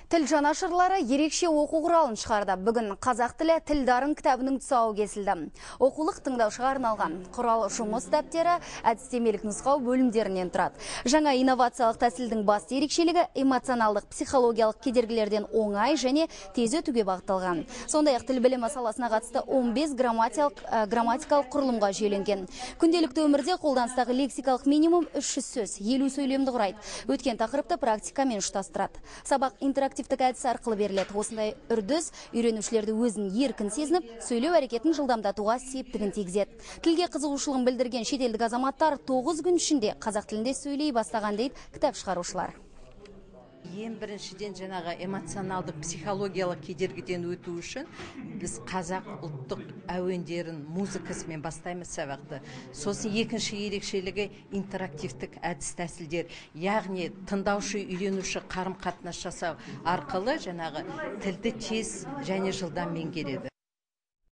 Тіл жанашырлары ерекше оқу құралын шығарды. Бүгін қазақ тілі тілдарын кітабының тұсауы кесілді. Оқулық тыңдаушыға арналған құрал жұмыс дәптері әдістемелік нұсқау бөлімдерінен тұрады. Жаңа инновациялық тәсілдің басты ерекшелігі эмоционалдық психологиялық кедергілерден оңай және тез өтуге бағытталған. Сондай-ақ тіл білімі саласына қатысты 15 грамматикалық құрылымға жүйеленген. Күнделікті өмірде қолданыстағы лексикалық минимум 300 сөз, 50 сөйлемді құрайды. Өткен тақырыпты практикамен ұштастырады. Сабақ интерактивтік әдіс арқылы беріледі. Осындай үрдіс үйренушілерді өзін еркін сезініп, сөйлеу әрекетін жылдамдатуға септігін тигізеді. Тілге қызығушылығын білдірген шетелдік азаматтар 9 күн ішінде қазақ тілінде сөйлей бастаған дейді кітап шығарушылар. Ең біріншіден жаңағы эмоционалдық психологиялық кедергіден өту үшін біз қазақ ұлттық әуендерін музыкасымен бастаймыз сабақты. Сосын екінші ерекшелігі интерактивтік әдіс тәсілдер, яғни тыңдаушы үйренуші қарым-қатынас жасау арқылы жаңағы тілді тез және жылдам меңгереді.